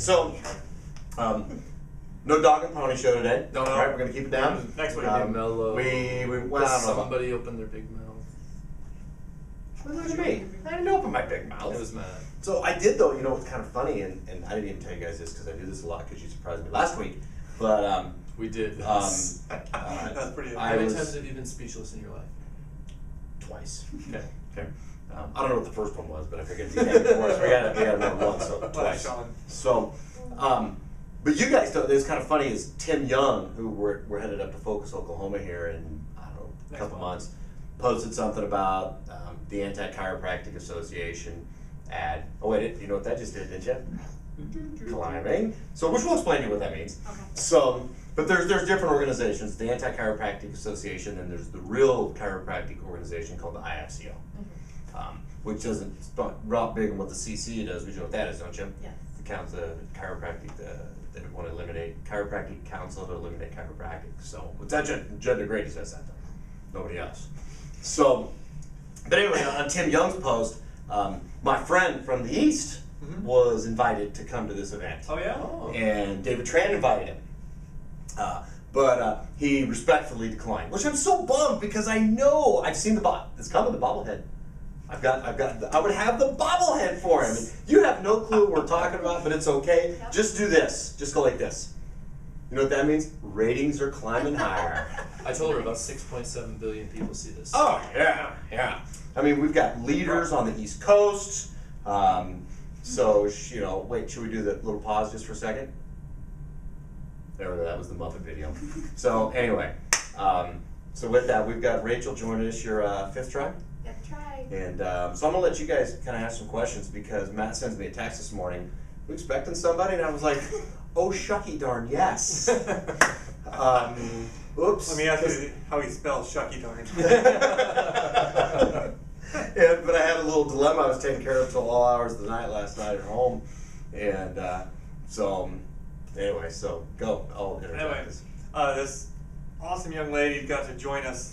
So, no dog and pony show today. No. All right, we're gonna keep it down. Next week. Mellow. Well, I don't know. Somebody opened their big mouth. Look at me. I didn't open my big mouth. It was mad. So I did though. You know what's kind of funny, and I didn't even tell you guys this because I do this a lot because you surprised me last week. But We did. That's pretty How many times have you been speechless in your life? Twice. Okay. Okay. I don't know what the first one was, but I figured you had before us. We got more once, so twice. Sean. So, but you guys, it's kind of funny. Is Tim Young, who we're headed up to Focus, Oklahoma here in I don't know a couple months, posted something about the Anti-Chiropractic Association ad. Oh wait, you know what that just did, didn't you? Climbing. So, which we'll explain to you what that means. Okay. So, but there's different organizations. The Anti-Chiropractic Association, and there's the real chiropractic organization called the IFCO. Which doesn't drop big on what the CC does. We know what that is, don't you? Yes. The chiropractic, they want to eliminate chiropractic council to eliminate chiropractic. So, what's that? Judd DeGrady says that though. Nobody else. So, but anyway, on Tim Young's post, my friend from the East was invited to come to this event. Oh yeah. And David Tran invited him. But he respectfully declined, which I'm so bummed because I know I've seen it's coming, the bobblehead. I would have the bobblehead for him. You have no clue what we're talking about, but it's okay. Yep. Just do this. Just go like this. You know what that means? Ratings are climbing higher. I told her about 6.7 billion people see this. Oh, yeah. I mean, we've got leaders on the East Coast. So, you know, wait, should we do the little pause just for a second? There, that was the Muppet video. So, anyway, so with that, we've got Rachel joining us, your fifth try. Fifth try. And so I'm going to let you guys kind of ask some questions because Matt sends me a text this morning. We expecting somebody? And I was like, oh, shucky darn, yes. Oops. Let me ask you how he spells shucky darn. Yeah, but I had a little dilemma I was taking care of till all hours of the night last night at home. And so, anyway, so go. I'll interject Anyway, this. this awesome young lady got to join us.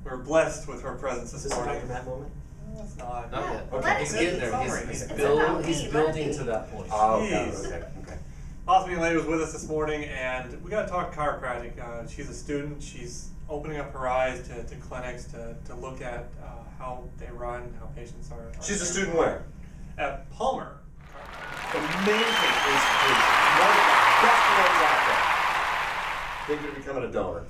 We're blessed with her presence Is this this a morning. Dr. Matt moment? No, it's not. Not Yeah. yet. Well, Okay. He's getting there. Sorry. He's It's about he's me, building let to me. that point. Oh, Jeez. okay. Awesome young lady was with us this morning, and we got to talk chiropractic. She's a student. She's opening up her eyes to clinics to look at how they run, how patients are. She's a student where? At Palmer. Amazing institution. One of the best ones out there. Thinking of becoming a donor.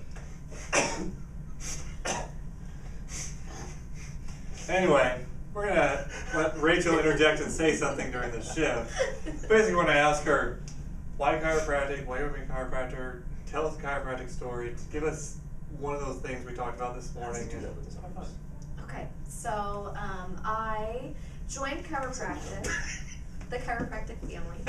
Anyway, we're going to let Rachel interject and say something during the shift. Basically, we're going to ask her, why chiropractic? Why are you a chiropractor? Tell us a chiropractic story. Give us one of those things we talked about this morning. Okay, so I joined chiropractic, the chiropractic family.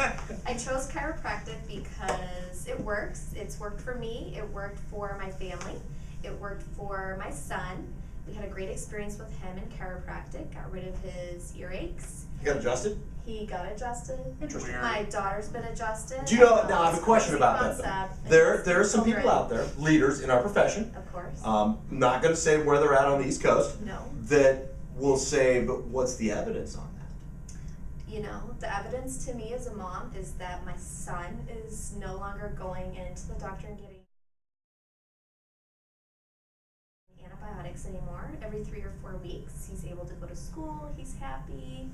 I chose chiropractic because it works. It's worked for me. It worked for my family. It worked for my son. We had a great experience with him in chiropractic. Got rid of his earaches. You got adjusted? He got adjusted. Interesting. My daughter's been adjusted. Do you know, now I have a question about that Concept. though. There are some people out there, leaders in our profession, Of course. not going to say where they're at on the East Coast, No. that will say, but what's the evidence on that? You know, the evidence to me as a mom is that my son is no longer going into the doctor and getting antibiotics anymore. Every 3 or 4 weeks, he's able to go to school. He's happy.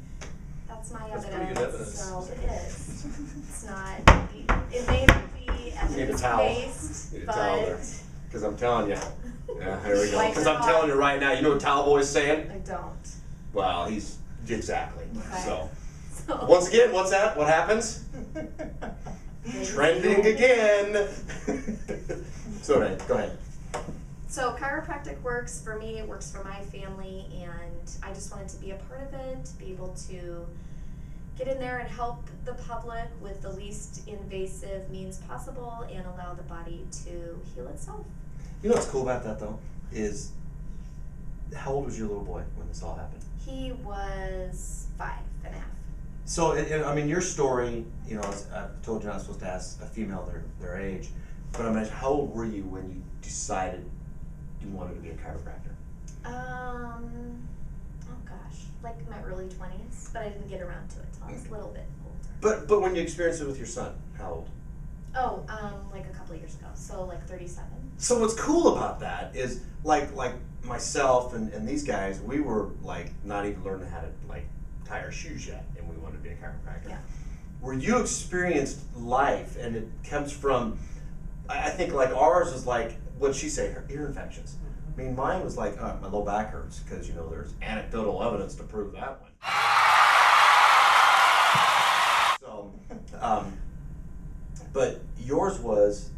That's my That's evidence. pretty good evidence. So it is. It's not. It may not be evidence based, Need a towel there. but Because I'm telling you. Yeah, here we go. Wipe Because it I'm off. telling you right now, you know what Towel Boy's saying? I don't. Well, he's exactly. Okay. So, So once again, what's that? What happens? Trending again. So, Ray, go ahead. So chiropractic works for me, it works for my family, and I just wanted to be a part of it, to be able to get in there and help the public with the least invasive means possible and allow the body to heal itself. You know what's cool about that, though, is how old was your little boy when this all happened? He was 5.5. So, I mean, your story, you know, I've told you I'm not supposed to ask a female their age, but I mean, how old were you when you decided you wanted to be a chiropractor? Oh gosh. like my early 20s, but I didn't get around to it till I was a little bit older. But when you experienced it with your son, how old? Oh, like a couple of years ago, so like 37. So what's cool about that is like myself and these guys, we were like not even learning how to like tie our shoes yet, and we wanted to be a chiropractor. Yeah. Where you experienced life, and it comes from, I think like ours is like, what'd she say, her ear infections. I mean, mine was like, my low back hurts, because you know there's anecdotal evidence to prove that one. So, but yours was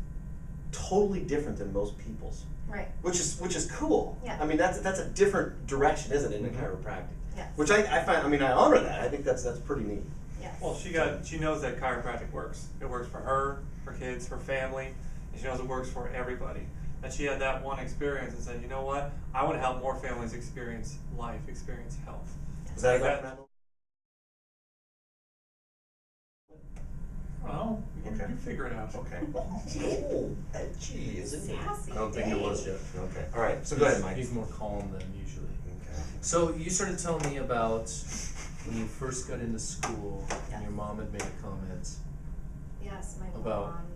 totally different than most people's. Right. Which is cool. Yeah. I mean, that's a different direction, isn't it, in chiropractic? Yes. Which I find, I mean, I honor that. I think that's pretty neat. Yes. Well, she knows that chiropractic works. It works for her, her kids, her family, and she knows it works for everybody. And she had that one experience and said, you know what? I want to help more families experience life, experience health. Is that a That- document? Well, Okay. you figure it out. Okay. Oh, edgy, isn't he? Sassy I don't think it Dave. was yet. Okay. All right. So go ahead, Mike. He's more calm than usually. Okay. So you started telling me about when you first got into school and Yes. your mom had made a comment. Yes, my About- mom.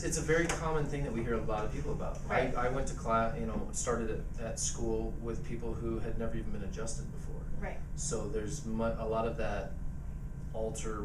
It's a very common thing that we hear a lot of people about. Right. I went to class, started at school with people who had never even been adjusted before. Right. So there's a lot of that not alter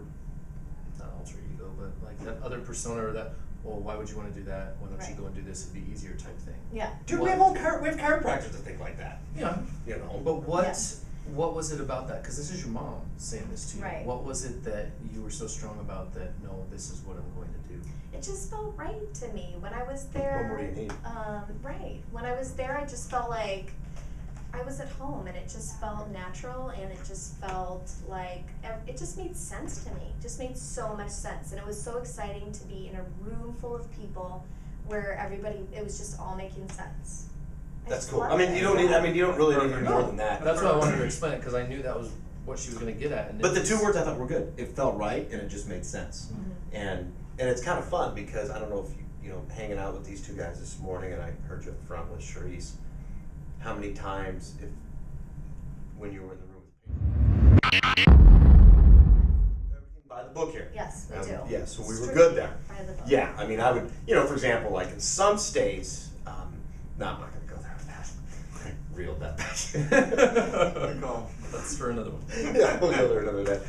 ego, but like that other persona, or that, well, why would you want to do that? Why don't you Right. go and do this? It'd be easier type thing. Yeah. Dude, we have chiropractors that think like that. Yeah. You know. But what Yeah. what was it about that? Because this is your mom saying this to you. Right. What was it that you were so strong about that, no, this is what I'm going to do? It just felt right to me when I was there. What more do you need? Right. When I was there, I just felt like I was at home, and it just felt natural, and it just felt like it just made sense to me. It just made so much sense, and it was so exciting to be in a room full of people where it was just all making sense. That's just cool. loved I mean, it. you don't really need more than that. That's why I wanted to explain it, because I knew that was what she was going to get at. And But the two words I thought were good. It felt right, and it just made sense. Mhm. And it's kind of fun because I don't know if you know, hanging out with these two guys this morning, and I heard you up front with Charisse. How many times, when you were in the room with everything by the book here? Yes, we do. Yeah, so we were Strictly good there. by the book. Yeah, I mean, I would, for example, like in some states, no, I'm not going to go there with that. Reeled that back. Good call. That's for another one. Yeah, we'll go there another day.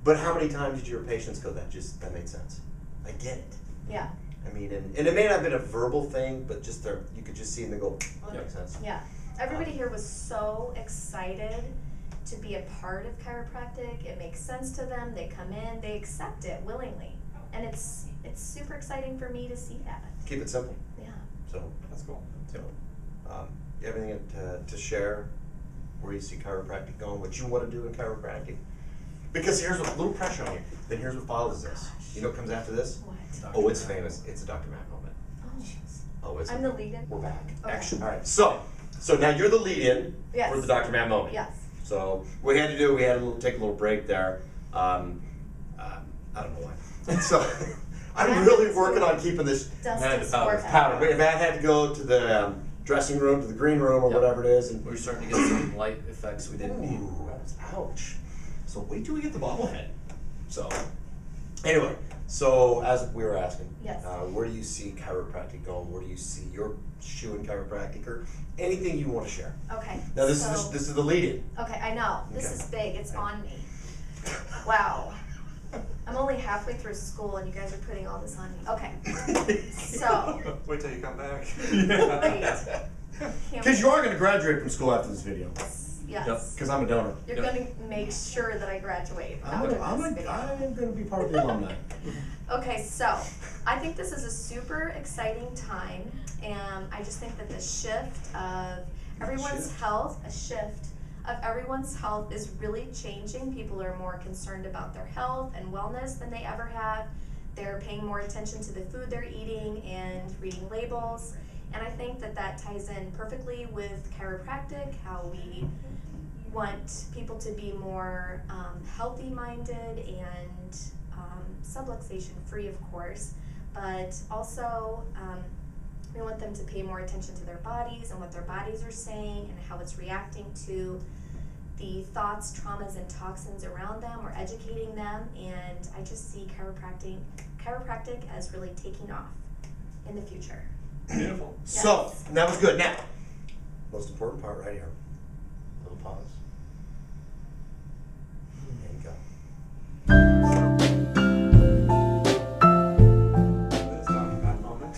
But how many times did your patients go, that made sense? I get it. Yeah. I mean, and it may not have been a verbal thing, but just you could just see them, they go, oh, that Yeah. makes sense. Yeah. Everybody here was so excited to be a part of chiropractic. It makes sense to them. They come in, they accept it willingly. And it's super exciting for me to see that. Keep it simple. Yeah. So, That's cool. you have anything to share where you see chiropractic going, what you want to do in chiropractic? Because here's a little pressure on you. Then here's what follows this. You know what comes after this? What? Oh, it's famous. It's a Dr. Matt moment. Oh. Oh, it's. I'm the lead-in? We're back. Okay. Action. All right. So now you're the lead-in Yes. for the Dr. Matt moment. Yes. So what we had to do, we had to take a little break there. I don't know why. So I'm really working on keeping this Dustin's powder. forehead. powder. Matt had to go to the dressing room, to the green room, or Yep. whatever it is, and We were starting to get some light effects we didn't need. ooh, that was ouch. So wait till we get the bobblehead. So anyway, so as we were asking, Yes. where do you see chiropractic going? Where do you see your shoe in chiropractic, or anything you want to share? Okay. Now this so, is the lead-in. Okay, I know. This Okay. is big. It's on me. Wow. I'm only halfway through school and you guys are putting all this on me. Okay. So, Wait till you come back. Can't Because you are going to graduate from school after this video. yes. Because I'm a donor. You're Yep. going to make sure that I graduate I'm after going this video. to be part of the alumni. Okay, so I think this is a super exciting time, and I just think that the shift of everyone's Shift? health, is really changing. People are more concerned about their health and wellness than they ever have. They're paying more attention to the food they're eating and reading labels. And I think that that ties in perfectly with chiropractic, how we want people to be more healthy-minded and subluxation free, of course, but also We want them to pay more attention to their bodies and what their bodies are saying and how it's reacting to the thoughts, traumas, and toxins around them. We're educating them, and I just see chiropractic as really taking off in the future. Beautiful. So, and that was good. Now, most important part right here. Little pause. There you go. This Dr. Matt moment,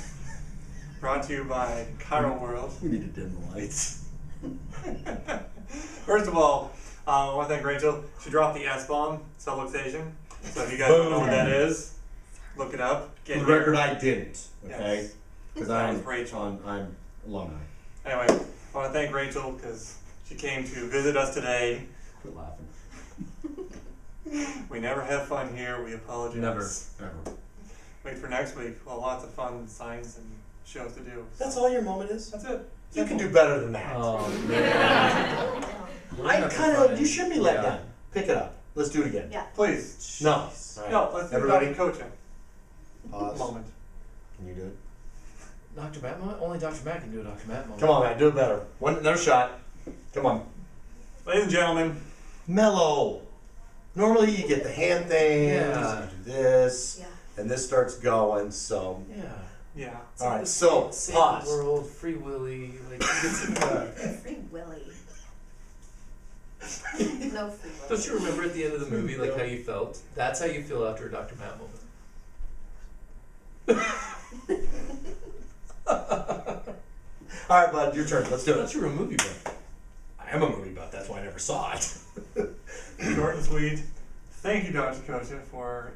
brought to you by Chiro World. We need to dim the lights. First of all, I want to thank Rachel. She dropped the S-bomb, subluxation. So if you guys don't know what that is, look it up. For the record, I didn't. Okay, Yes. because That I'm was Rachel. I'm alumni. Anyway, I want to thank Rachel because she came to visit us today. Quit laughing. We never have fun here. We apologize. Never. Ever. Wait for next week. Well, lots of fun science and shows to do. That's all your moment is. That's it. You can do better than that. Oh man. We're I gonna have to kind of. find- You should be let yeah. down. Pick it up. Let's do it again. Yeah. Please. No. All right. No, let's do Everybody, Dr. Koca pause. moment. Can you do it? Dr. Matt moment? Only Dr. Matt can do a Dr. Matt moment. Come on, man. Do it better. Another shot. Come on. Ladies and gentlemen, Mellow. Normally you get the hand things. Yeah. You do this, Yeah. and this starts going. So. Yeah. yeah. All right. So Save pause. the world, Free Willy, like you get some, Free Willy. No free Willy. Don't you remember at the end of the movie, like how you felt? That's how you feel after a Dr. Matt moment. All right, bud. Your turn. Let's do I it. thought you were a movie buff. I am a movie buff. That's why I never saw it. Short and sweet. Thank you, Dr. Koca, for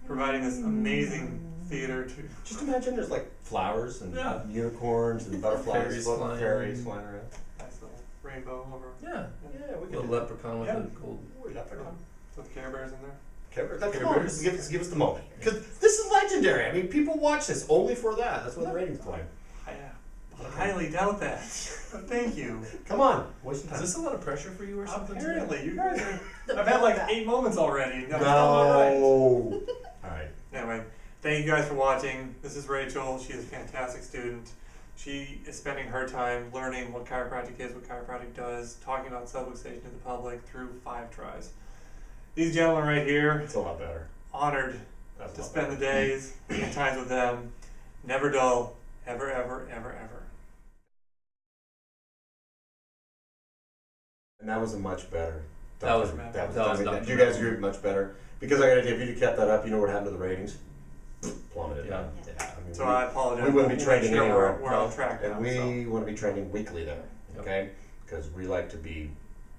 providing this amazing theater to. Just imagine there's like flowers and Yeah. unicorns and butterflies, Fairies little flying. fairies flying around. Nice little rainbow over Yeah. Yeah, we Little can. leprechaun with Yeah. a gold. with Care Bears in there. Come Care on, Bears. give us the moment. Because this is legendary. I mean, people watch this only for that. That's why the ratings climb. I highly doubt that. But thank you. Come on, waste some Is time. this a lot of pressure for you or something? today? Apparently, you guys are. The I've had like build-up. 8 moments already. No. I'm still all right. All right. Anyway, thank you guys for watching. This is Rachel. She is a fantastic student. She is spending her time learning what chiropractic is, what chiropractic does, talking about subluxation to the public through 5 tries. These gentlemen right here, It's a lot better. honored That's a to lot spend the better. days and times with them. Never dull, ever, ever, ever, ever. And that was a much better. That was- that that was I mean, Dr. you guys agree much better because I got to tell you, if you kept that up, you know what happened to the ratings? Plummeted. Yeah. Yeah. I mean, So I apologize. we wouldn't be We'll training make sure anywhere. We're on track now. and we want to be training weekly there, Yep. okay? Because we like to be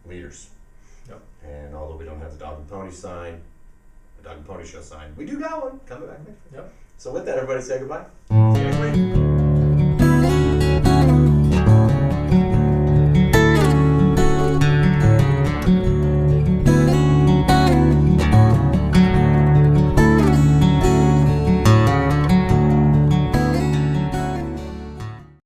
leaders. Yep. And although we don't have the dog and pony sign, the dog and pony show sign, we do got one coming back next week. Yep. So with that, everybody say goodbye. See you next week.